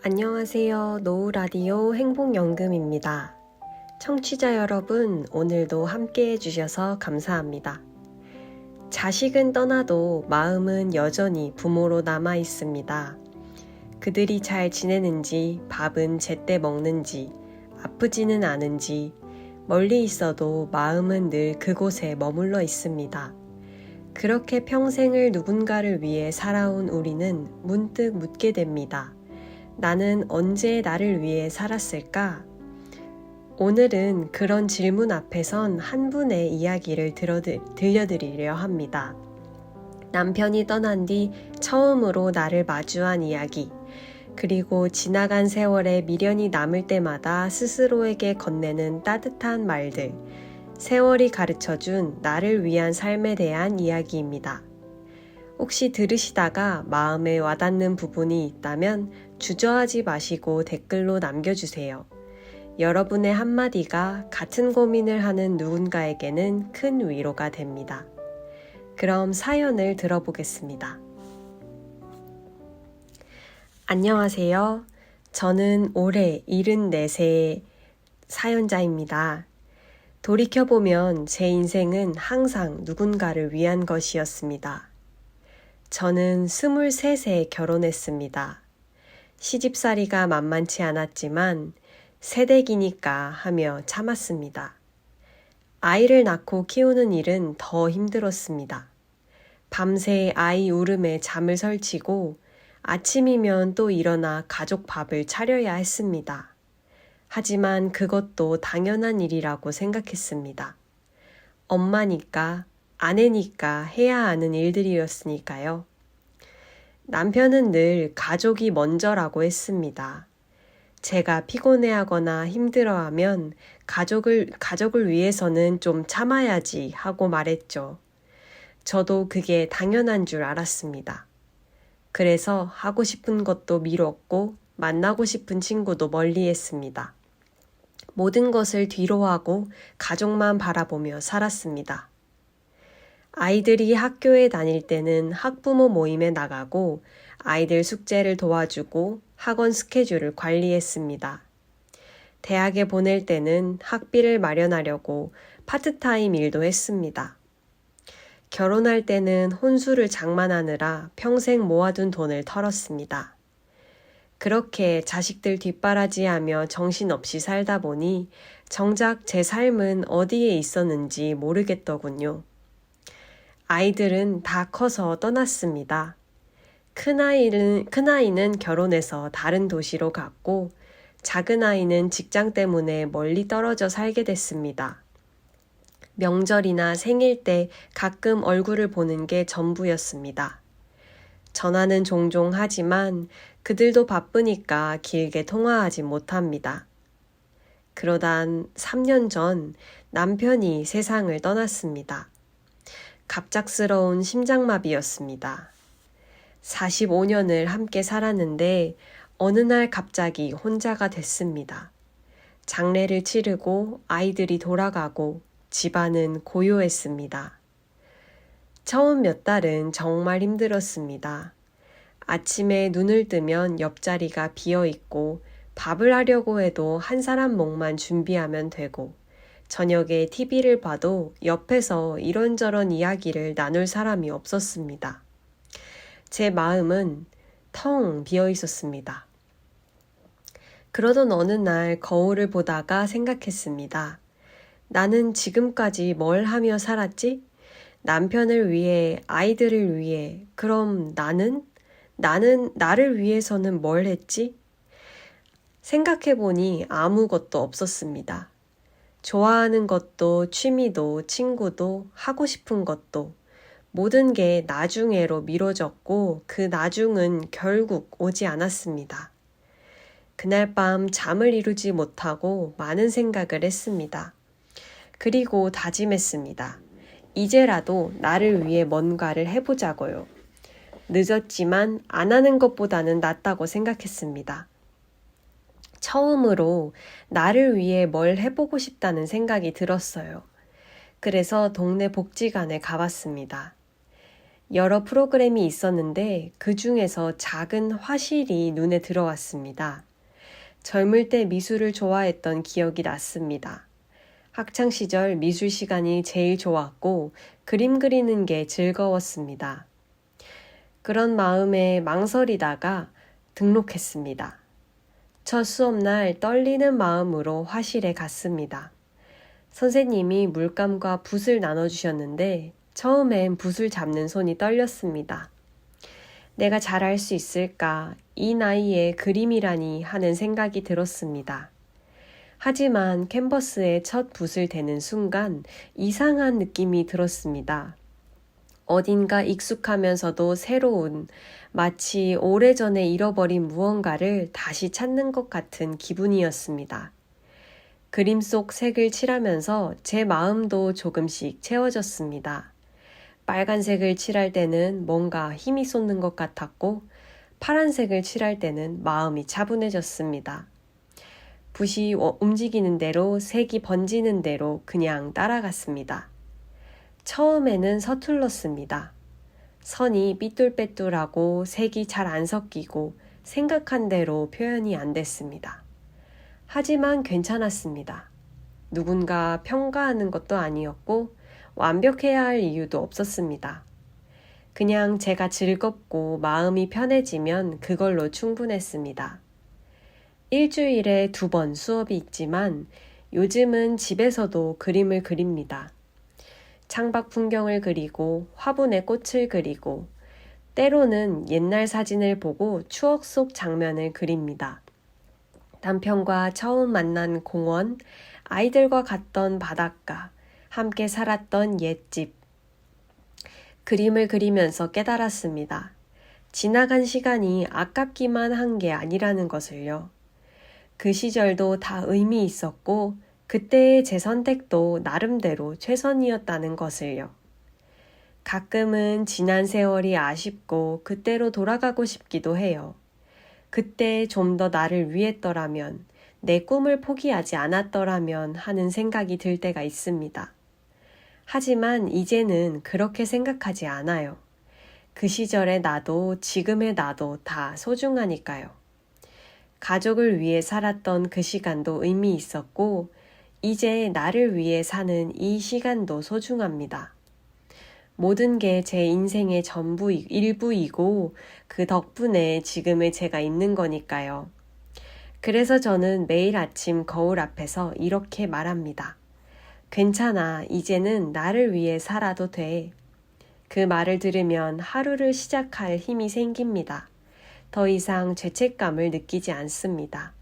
안녕하세요. 노우라디오 행복연금입니다. 청취자 여러분, 오늘도 함께 해주셔서 감사합니다. 자식은 떠나도 마음은 여전히 부모로 남아 있습니다. 그들이 잘 지내는지, 밥은 제때 먹는지, 아프지는 않은지, 멀리 있어도 마음은 늘 그곳에 머물러 있습니다. 그렇게 평생을 누군가를 위해 살아온 우리는 문득 묻게 됩니다. 나는 언제 나를 위해 살았을까? 오늘은 그런 질문 앞에선 한 분의 이야기를 들려드리려 합니다. 남편이 떠난 뒤 처음으로 나를 마주한 이야기, 그리고 지나간 세월에 미련이 남을 때마다 스스로에게 건네는 따뜻한 말들, 세월이 가르쳐준 나를 위한 삶에 대한 이야기입니다. 혹시 들으시다가 마음에 와닿는 부분이 있다면 주저하지 마시고 댓글로 남겨주세요. 여러분의 한마디가 같은 고민을 하는 누군가에게는 큰 위로가 됩니다. 그럼 사연을 들어보겠습니다. 안녕하세요. 저는 올해 74세의 사연자입니다. 돌이켜보면 제 인생은 항상 누군가를 위한 것이었습니다. 저는 23세에 결혼했습니다. 시집살이가 만만치 않았지만 새댁이니까 하며 참았습니다. 아이를 낳고 키우는 일은 더 힘들었습니다. 밤새 아이 울음에 잠을 설치고 아침이면 또 일어나 가족 밥을 차려야 했습니다. 하지만 그것도 당연한 일이라고 생각했습니다. 엄마니까, 아내니까 해야 하는 일들이었으니까요. 남편은 늘 가족이 먼저라고 했습니다. 제가 피곤해하거나 힘들어하면 가족을 위해서는 좀 참아야지 하고 말했죠. 저도 그게 당연한 줄 알았습니다. 그래서 하고 싶은 것도 미뤘고 만나고 싶은 친구도 멀리했습니다. 모든 것을 뒤로하고 가족만 바라보며 살았습니다. 아이들이 학교에 다닐 때는 학부모 모임에 나가고 아이들 숙제를 도와주고 학원 스케줄을 관리했습니다. 대학에 보낼 때는 학비를 마련하려고 파트타임 일도 했습니다. 결혼할 때는 혼수를 장만하느라 평생 모아둔 돈을 털었습니다. 그렇게 자식들 뒷바라지하며 정신없이 살다 보니 정작 제 삶은 어디에 있었는지 모르겠더군요. 아이들은 다 커서 떠났습니다. 큰아이는 결혼해서 다른 도시로 갔고 작은아이는 직장 때문에 멀리 떨어져 살게 됐습니다. 명절이나 생일 때 가끔 얼굴을 보는 게 전부였습니다. 전화는 종종 하지만 그들도 바쁘니까 길게 통화하지 못합니다. 그러단 3년 전 남편이 세상을 떠났습니다. 갑작스러운 심장마비였습니다. 45년을 함께 살았는데 어느 날 갑자기 혼자가 됐습니다. 장례를 치르고 아이들이 돌아가고 집안은 고요했습니다. 처음 몇 달은 정말 힘들었습니다. 아침에 눈을 뜨면 옆자리가 비어있고 밥을 하려고 해도 한 사람 몫만 준비하면 되고 저녁에 TV를 봐도 옆에서 이런저런 이야기를 나눌 사람이 없었습니다. 제 마음은 텅 비어 있었습니다. 그러던 어느 날 거울을 보다가 생각했습니다. 나는 지금까지 뭘 하며 살았지? 남편을 위해, 아이들을 위해, 그럼 나는 나를 위해서는 뭘 했지? 생각해보니 아무것도 없었습니다. 좋아하는 것도, 취미도, 친구도, 하고 싶은 것도 모든 게 나중에로 미뤄졌고 그 나중은 결국 오지 않았습니다. 그날 밤 잠을 이루지 못하고 많은 생각을 했습니다. 그리고 다짐했습니다. 이제라도 나를 위해 뭔가를 해보자고요. 늦었지만 안 하는 것보다는 낫다고 생각했습니다. 처음으로 나를 위해 뭘 해보고 싶다는 생각이 들었어요. 그래서 동네 복지관에 가봤습니다. 여러 프로그램이 있었는데 그 중에서 작은 화실이 눈에 들어왔습니다. 젊을 때 미술을 좋아했던 기억이 났습니다. 학창시절 미술 시간이 제일 좋았고 그림 그리는 게 즐거웠습니다. 그런 마음에 망설이다가 등록했습니다. 첫 수업날 떨리는 마음으로 화실에 갔습니다. 선생님이 물감과 붓을 나눠주셨는데 처음엔 붓을 잡는 손이 떨렸습니다. 내가 잘할 수 있을까? 이 나이에 그림이라니 하는 생각이 들었습니다. 하지만 캔버스에 첫 붓을 대는 순간 이상한 느낌이 들었습니다. 어딘가 익숙하면서도 새로운, 마치 오래전에 잃어버린 무언가를 다시 찾는 것 같은 기분이었습니다. 그림 속 색을 칠하면서 제 마음도 조금씩 채워졌습니다. 빨간색을 칠할 때는 뭔가 힘이 솟는 것 같았고 파란색을 칠할 때는 마음이 차분해졌습니다. 붓이 움직이는 대로 색이 번지는 대로 그냥 따라갔습니다. 처음에는 서툴렀습니다. 선이 삐뚤빼뚤하고 색이 잘 안 섞이고 생각한 대로 표현이 안 됐습니다. 하지만 괜찮았습니다. 누군가 평가하는 것도 아니었고 완벽해야 할 이유도 없었습니다. 그냥 제가 즐겁고 마음이 편해지면 그걸로 충분했습니다. 일주일에 2번 수업이 있지만 요즘은 집에서도 그림을 그립니다. 창밖 풍경을 그리고 화분에 꽃을 그리고 때로는 옛날 사진을 보고 추억 속 장면을 그립니다. 남편과 처음 만난 공원, 아이들과 갔던 바닷가, 함께 살았던 옛집. 그림을 그리면서 깨달았습니다. 지나간 시간이 아깝기만 한 게 아니라는 것을요. 그 시절도 다 의미 있었고 그때의 제 선택도 나름대로 최선이었다는 것을요. 가끔은 지난 세월이 아쉽고 그때로 돌아가고 싶기도 해요. 그때 좀 더 나를 위했더라면, 내 꿈을 포기하지 않았더라면 하는 생각이 들 때가 있습니다. 하지만 이제는 그렇게 생각하지 않아요. 그 시절의 나도 지금의 나도 다 소중하니까요. 가족을 위해 살았던 그 시간도 의미 있었고 이제 나를 위해 사는 이 시간도 소중합니다. 모든 게 제 인생의 일부이고 그 덕분에 지금의 제가 있는 거니까요. 그래서 저는 매일 아침 거울 앞에서 이렇게 말합니다. 괜찮아, 이제는 나를 위해 살아도 돼. 그 말을 들으면 하루를 시작할 힘이 생깁니다. 더 이상 죄책감을 느끼지 않습니다.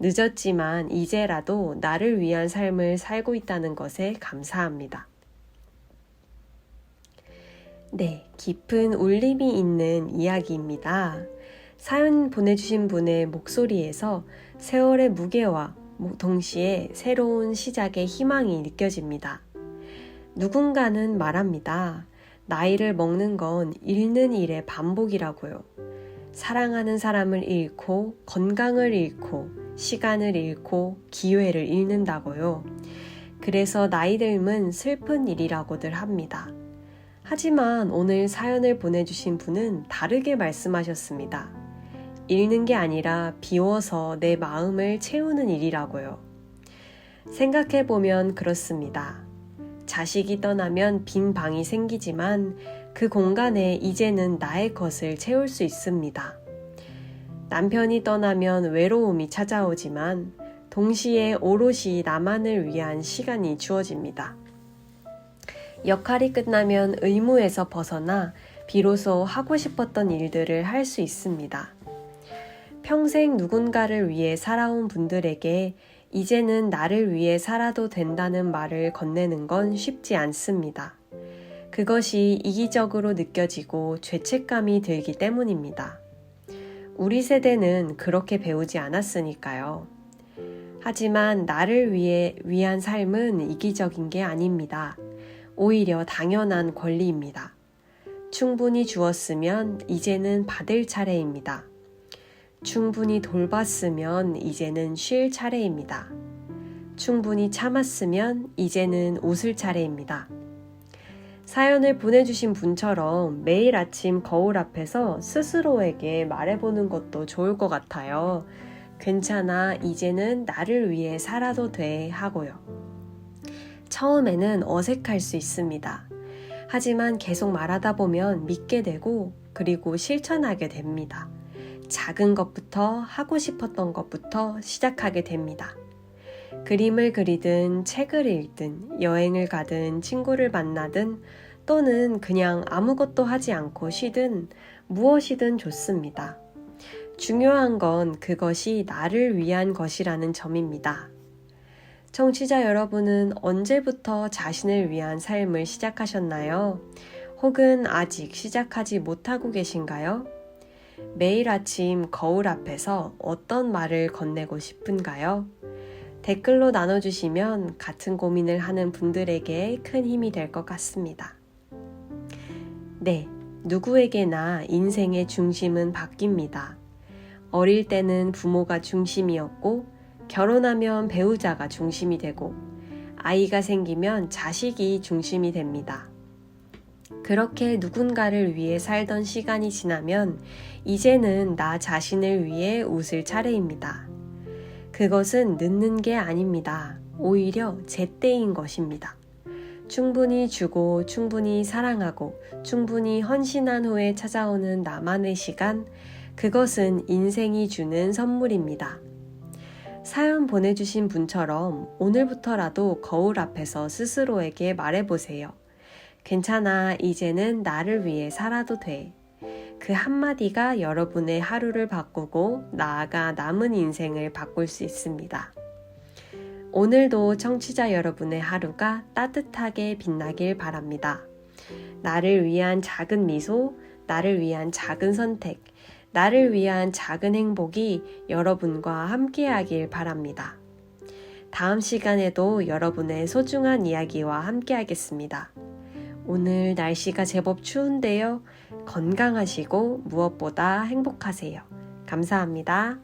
늦었지만 이제라도 나를 위한 삶을 살고 있다는 것에 감사합니다. 네, 깊은 울림이 있는 이야기입니다. 사연 보내주신 분의 목소리에서 세월의 무게와 동시에 새로운 시작의 희망이 느껴집니다. 누군가는 말합니다. 나이를 먹는 건 잃는 일의 반복이라고요. 사랑하는 사람을 잃고 건강을 잃고 시간을 잃고 기회를 잃는다고요. 그래서 나이 들면 슬픈 일이라고들 합니다. 하지만 오늘 사연을 보내주신 분은 다르게 말씀하셨습니다. 잃는 게 아니라 비워서 내 마음을 채우는 일이라고요. 생각해보면 그렇습니다. 자식이 떠나면 빈 방이 생기지만 그 공간에 이제는 나의 것을 채울 수 있습니다. 남편이 떠나면 외로움이 찾아오지만 동시에 오롯이 나만을 위한 시간이 주어집니다. 역할이 끝나면 의무에서 벗어나 비로소 하고 싶었던 일들을 할 수 있습니다. 평생 누군가를 위해 살아온 분들에게 이제는 나를 위해 살아도 된다는 말을 건네는 건 쉽지 않습니다. 그것이 이기적으로 느껴지고 죄책감이 들기 때문입니다. 우리 세대는 그렇게 배우지 않았으니까요. 하지만 나를 위한 삶은 이기적인 게 아닙니다. 오히려 당연한 권리입니다. 충분히 주었으면 이제는 받을 차례입니다. 충분히 돌봤으면 이제는 쉴 차례입니다. 충분히 참았으면 이제는 웃을 차례입니다. 사연을 보내주신 분처럼 매일 아침 거울 앞에서 스스로에게 말해보는 것도 좋을 것 같아요. 괜찮아, 이제는 나를 위해 살아도 돼 하고요. 처음에는 어색할 수 있습니다. 하지만 계속 말하다 보면 믿게 되고 그리고 실천하게 됩니다. 작은 것부터 하고 싶었던 것부터 시작하게 됩니다. 그림을 그리든 책을 읽든 여행을 가든 친구를 만나든 또는 그냥 아무것도 하지 않고 쉬든 무엇이든 좋습니다. 중요한 건 그것이 나를 위한 것이라는 점입니다. 청취자 여러분은 언제부터 자신을 위한 삶을 시작하셨나요? 혹은 아직 시작하지 못하고 계신가요? 매일 아침 거울 앞에서 어떤 말을 건네고 싶은가요? 댓글로 나눠주시면 같은 고민을 하는 분들에게 큰 힘이 될 것 같습니다. 네, 누구에게나 인생의 중심은 바뀝니다. 어릴 때는 부모가 중심이었고 결혼하면 배우자가 중심이 되고 아이가 생기면 자식이 중심이 됩니다. 그렇게 누군가를 위해 살던 시간이 지나면 이제는 나 자신을 위해 웃을 차례입니다. 그것은 늦는 게 아닙니다. 오히려 제때인 것입니다. 충분히 주고 충분히 사랑하고 충분히 헌신한 후에 찾아오는 나만의 시간, 그것은 인생이 주는 선물입니다. 사연 보내주신 분처럼 오늘부터라도 거울 앞에서 스스로에게 말해보세요. 괜찮아, 이제는 나를 위해 살아도 돼. 그 한마디가 여러분의 하루를 바꾸고 나아가 남은 인생을 바꿀 수 있습니다. 오늘도 청취자 여러분의 하루가 따뜻하게 빛나길 바랍니다. 나를 위한 작은 미소, 나를 위한 작은 선택, 나를 위한 작은 행복이 여러분과 함께하길 바랍니다. 다음 시간에도 여러분의 소중한 이야기와 함께하겠습니다. 오늘 날씨가 제법 추운데요. 건강하시고 무엇보다 행복하세요. 감사합니다.